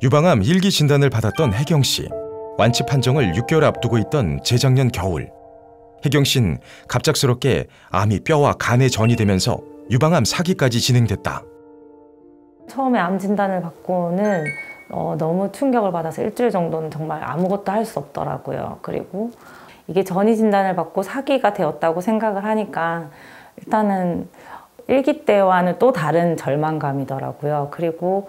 유방암 1기 진단을 받았던 혜경 씨. 완치 판정을 6개월 앞두고 있던 재작년 겨울, 혜경 씨는 갑작스럽게 암이 뼈와 간에 전이 되면서 유방암 4기까지 진행됐다. 처음에 암 진단을 받고는 너무 충격을 받아서 일주일 정도는 정말 아무것도 할 수 없더라고요. 그리고 이게 전이 진단을 받고 4기가 되었다고 생각을 하니까 일단은 1기 때와는 또 다른 절망감이더라고요. 그리고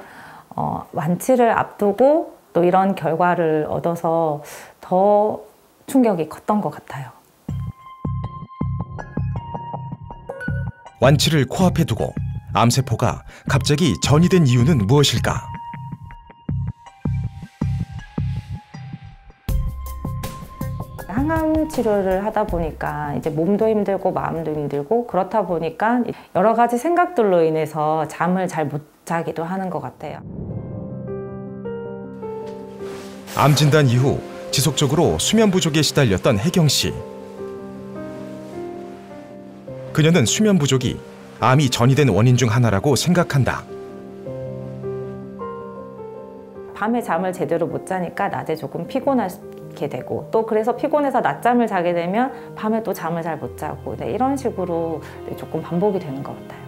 완치를 앞두고 또 이런 결과를 얻어서 더 충격이 컸던 것 같아요. 완치를 코앞에 두고 암세포가 갑자기 전이 된 이유는 무엇일까? 항암 치료를 하다 보니까 이제 몸도 힘들고 마음도 힘들고 그렇다 보니까 여러 가지 생각들로 인해서 잠을 잘 못 자기도 하는 것 같아요. 암 진단 이후 지속적으로 수면 부족에 시달렸던 혜경 씨. 그녀는 수면 부족이 암이 전이된 원인 중 하나라고 생각한다. 밤에 잠을 제대로 못 자니까 낮에 조금 피곤하게 되고 또 그래서 피곤해서 낮잠을 자게 되면 밤에 또 잠을 잘 못 자고 이런 식으로 조금 반복이 되는 것 같아요.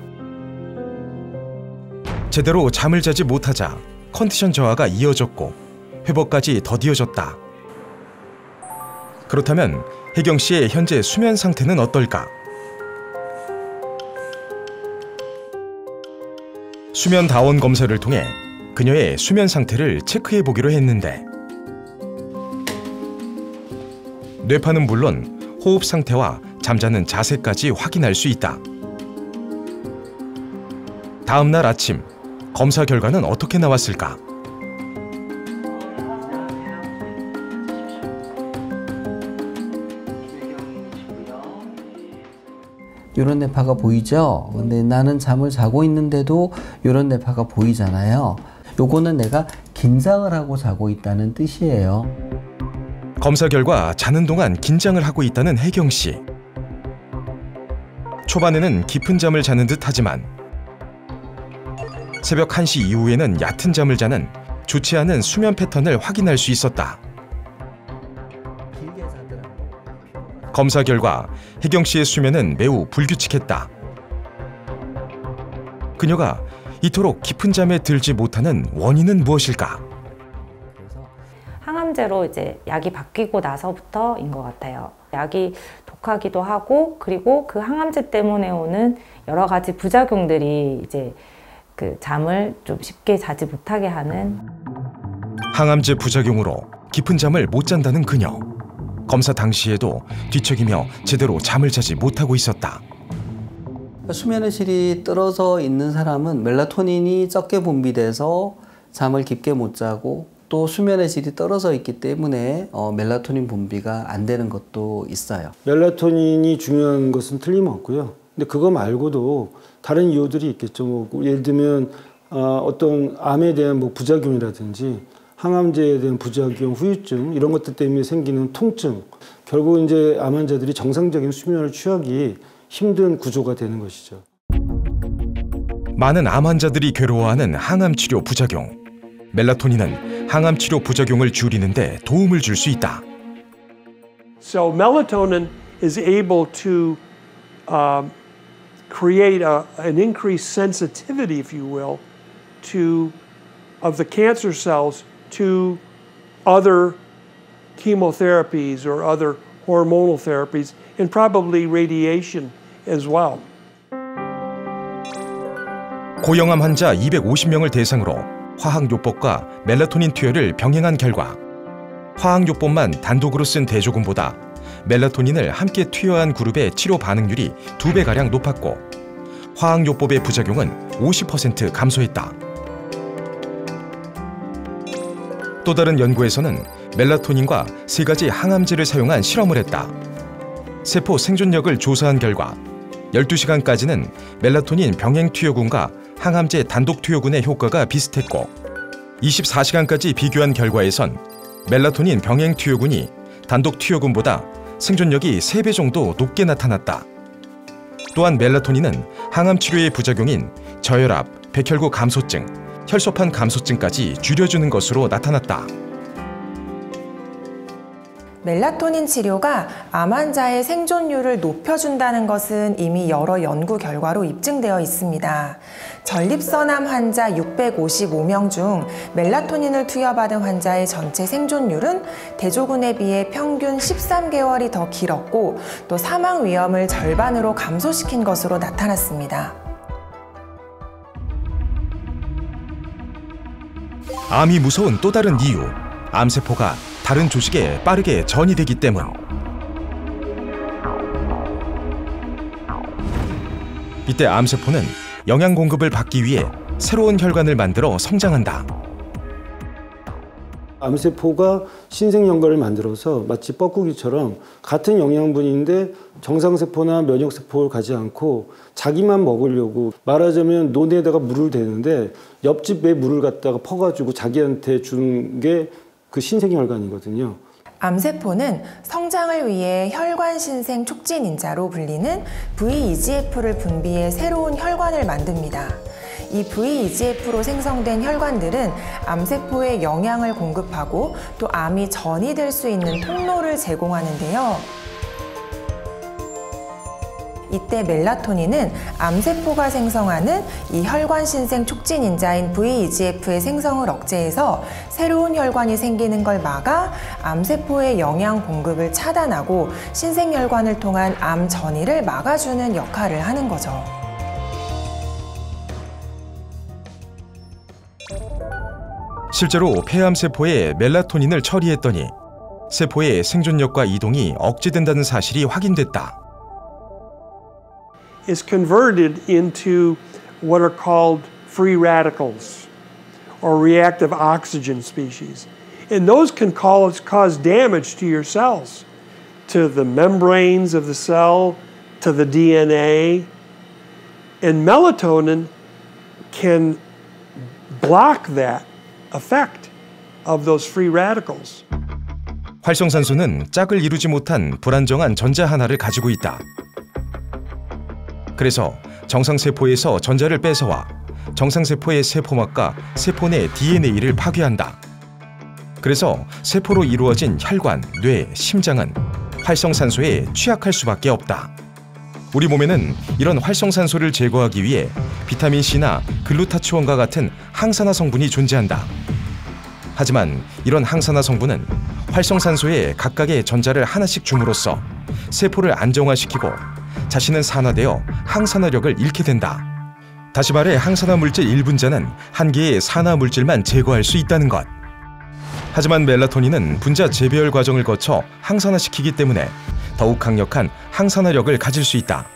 제대로 잠을 자지 못하자 컨디션 저하가 이어졌고 회복까지 더디어졌다. 그렇다면 혜경 씨의 현재 수면 상태는 어떨까? 수면 다원 검사를 통해 그녀의 수면 상태를 체크해 보기로 했는데 뇌파는 물론 호흡 상태와 잠자는 자세까지 확인할 수 있다. 다음 날 아침 검사 결과는 어떻게 나왔을까? 이런 뇌파가 보이죠? 근데 나는 잠을 자고 있는데도 이런 뇌파가 보이잖아요. 요거는 내가 긴장을 하고 자고 있다는 뜻이에요. 검사 결과 자는 동안 긴장을 하고 있다는 혜경 씨. 초반에는 깊은 잠을 자는 듯 하지만 새벽 1시 이후에는 얕은 잠을 자는 좋지 않은 수면 패턴을 확인할 수 있었다. 검사 결과 혜경 씨의 수면은 매우 불규칙했다. 그녀가 이토록 깊은 잠에 들지 못하는 원인은 무엇일까? 항암제로 이제 약이 바뀌고 나서부터인 것 같아요. 약이 독하기도 하고 그리고 그 항암제 때문에 오는 여러 가지 부작용들이 이제 그 잠을 좀 쉽게 자지 못하게 하는. 항암제 부작용으로 깊은 잠을 못 잔다는 그녀. 검사 당시에도 뒤척이며 제대로 잠을 자지 못하고 있었다. 수면의 질이 떨어져 있는 사람은 멜라토닌이 적게 분비돼서 잠을 깊게 못 자고 또 수면의 질이 떨어져 있기 때문에 멜라토닌 분비가 안 되는 것도 있어요. 멜라토닌이 중요한 것은 틀림없고요. 근데 그거 말고도 다른 이유들이 있겠죠. 뭐 예를 들면 어떤 암에 대한 뭐 부작용이라든지 항암제에 대한 부작용, 후유증 이런 것들 때문에 생기는 통증, 결국 이제 암 환자들이 정상적인 수면을 취하기 힘든 구조가 되는 것이죠. 많은 암 환자들이 괴로워하는 항암 치료 부작용. 멜라토닌은 항암 치료 부작용을 줄이는 데 도움을 줄 수 있다. So melatonin is able to create an increased sensitivity, if you will, of the cancer cells to other chemotherapies or other hormonal therapies and probably radiation as well. 고형암 환자 250명을 대상으로 화학요법과 멜라토닌 투여를 병행한 결과 화학요법만 단독으로 쓴 대조군보다 멜라토닌을 함께 투여한 그룹의 치료 반응률이 2배가량 높았고 화학요법의 부작용은 50% 감소했다. 또 다른 연구에서는 멜라토닌과 3가지 항암제를 사용한 실험을 했다. 세포 생존력을 조사한 결과 12시간까지는 멜라토닌 병행 투여군과 항암제 단독 투여군의 효과가 비슷했고 24시간까지 비교한 결과에선 멜라토닌 병행 투여군이 단독 투여군보다 생존력이 3배 정도 높게 나타났다. 또한 멜라토닌은 항암 치료의 부작용인 저혈압, 백혈구 감소증, 혈소판 감소증까지 줄여주는 것으로 나타났다. 멜라토닌 치료가 암 환자의 생존율을 높여준다는 것은 이미 여러 연구 결과로 입증되어 있습니다. 전립선암 환자 655명 중 멜라토닌을 투여받은 환자의 전체 생존율은 대조군에 비해 평균 13개월이 더 길었고 또 사망 위험을 절반으로 감소시킨 것으로 나타났습니다. 암이 무서운 또 다른 이유, 암세포가 다른 조직에 빠르게 전이되기 때문. 이때 암세포는 영양 공급을 받기 위해 새로운 혈관을 만들어 성장한다. 암세포가 신생연관을 만들어서 마치 뻐꾸기처럼 같은 영양분인데 정상세포나 면역세포를 가지 않고 자기만 먹으려고, 말하자면 논에다가 물을 대는데 옆집에 물을 갖다가 퍼가지고 자기한테 주는 게 그 신생혈관이거든요. 암세포는 성장을 위해 혈관 신생 촉진 인자로 불리는 VEGF를 분비해 새로운 혈관을 만듭니다. 이 VEGF로 생성된 혈관들은 암세포에 영양을 공급하고 또 암이 전이될 수 있는 통로를 제공하는데요. 이때 멜라토닌은 암세포가 생성하는 이 혈관 신생 촉진 인자인 VEGF의 생성을 억제해서 새로운 혈관이 생기는 걸 막아 암세포의 영양 공급을 차단하고 신생혈관을 통한 암 전이를 막아주는 역할을 하는 거죠. 실제로 폐암세포에 멜라토닌을 처리했더니 세포의 생존력과 이동이 억제된다는 사실이 확인됐다. is converted into what are called free radicals or reactive oxygen species. And those can cause damage to your cells, to the membranes of the cell, to the DNA. And melatonin can block that effect of those free radicals. 활성산소는 짝을 이루지 못한 불안정한 전자 하나를 가지고 있다. 그래서 정상세포에서 전자를 뺏어와 정상세포의 세포막과 세포 내 DNA를 파괴한다. 그래서 세포로 이루어진 혈관, 뇌, 심장은 활성산소에 취약할 수밖에 없다. 우리 몸에는 이런 활성산소를 제거하기 위해 비타민C나 글루타치온과 같은 항산화 성분이 존재한다. 하지만 이런 항산화 성분은 활성산소에 각각의 전자를 하나씩 줌으로써 세포를 안정화시키고 자신은 산화되어 항산화력을 잃게 된다. 다시 말해 항산화 물질 1분자는 한 개의 산화 물질만 제거할 수 있다는 것. 하지만 멜라토닌은 분자 재배열 과정을 거쳐 항산화시키기 때문에 더욱 강력한 항산화력을 가질 수 있다.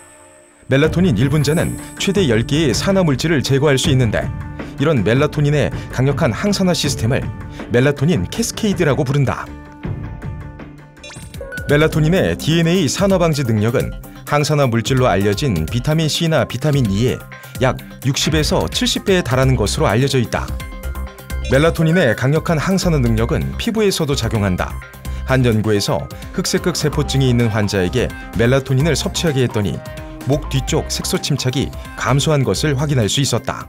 멜라토닌 1분자는 최대 10개의 산화 물질을 제거할 수 있는데 이런 멜라토닌의 강력한 항산화 시스템을 멜라토닌 캐스케이드라고 부른다. 멜라토닌의 DNA 산화 방지 능력은 항산화 물질로 알려진 비타민C나 비타민E의 약 60에서 70배에 달하는 것으로 알려져 있다. 멜라토닌의 강력한 항산화 능력은 피부에서도 작용한다. 한 연구에서 흑색극 세포증이 있는 환자에게 멜라토닌을 섭취하게 했더니 목 뒤쪽 색소 침착이 감소한 것을 확인할 수 있었다.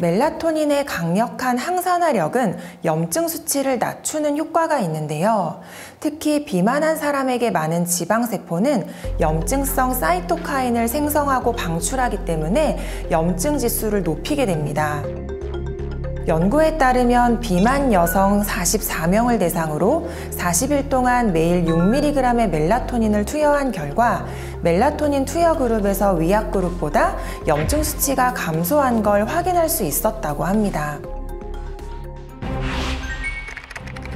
멜라토닌의 강력한 항산화력은 염증 수치를 낮추는 효과가 있는데요. 특히 비만한 사람에게 많은 지방세포는 염증성 사이토카인을 생성하고 방출하기 때문에 염증 지수를 높이게 됩니다. 연구에 따르면 비만 여성 44명을 대상으로 40일 동안 매일 6mg의 멜라토닌을 투여한 결과 멜라토닌 투여 그룹에서 위약 그룹보다 염증 수치가 감소한 걸 확인할 수 있었다고 합니다.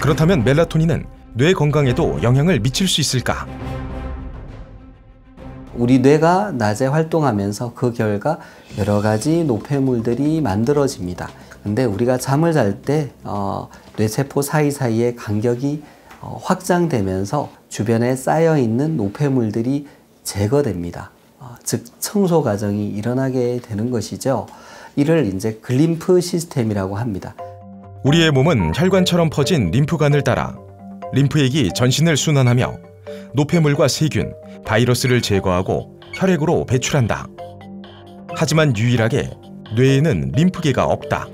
그렇다면 멜라토닌은 뇌 건강에도 영향을 미칠 수 있을까? 우리 뇌가 낮에 활동하면서 그 결과 여러 가지 노폐물들이 만들어집니다. 근데 우리가 잠을 잘 때 뇌세포 사이사이의 간격이 확장되면서 주변에 쌓여있는 노폐물들이 제거됩니다. 즉 청소 과정이 일어나게 되는 것이죠. 이를 이제 글림프 시스템이라고 합니다. 우리의 몸은 혈관처럼 퍼진 림프관을 따라 림프액이 전신을 순환하며 노폐물과 세균, 바이러스를 제거하고 혈액으로 배출한다. 하지만 유일하게 뇌에는 림프계가 없다.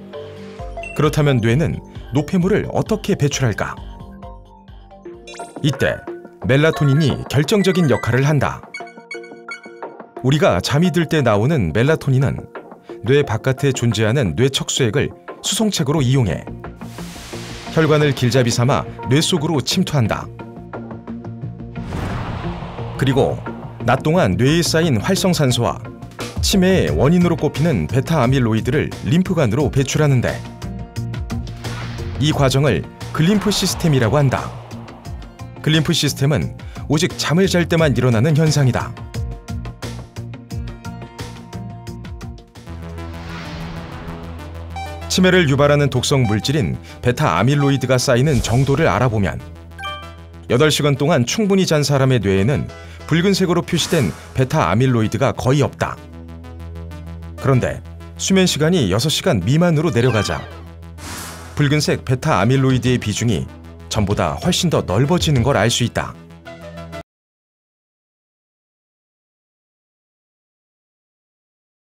그렇다면 뇌는 노폐물을 어떻게 배출할까? 이때 멜라토닌이 결정적인 역할을 한다. 우리가 잠이 들 때 나오는 멜라토닌은 뇌 바깥에 존재하는 뇌척수액을 수송책으로 이용해 혈관을 길잡이 삼아 뇌 속으로 침투한다. 그리고 낮 동안 뇌에 쌓인 활성산소와 치매의 원인으로 꼽히는 베타아밀로이드를 림프관으로 배출하는데, 이 과정을 글림프 시스템이라고 한다. 글림프 시스템은 오직 잠을 잘 때만 일어나는 현상이다. 치매를 유발하는 독성 물질인 베타아밀로이드가 쌓이는 정도를 알아보면 8시간 동안 충분히 잔 사람의 뇌에는 붉은색으로 표시된 베타아밀로이드가 거의 없다. 그런데 수면 시간이 6시간 미만으로 내려가자 붉은색 베타아밀로이드의 비중이 전보다 훨씬 더 넓어지는 걸 알 수 있다.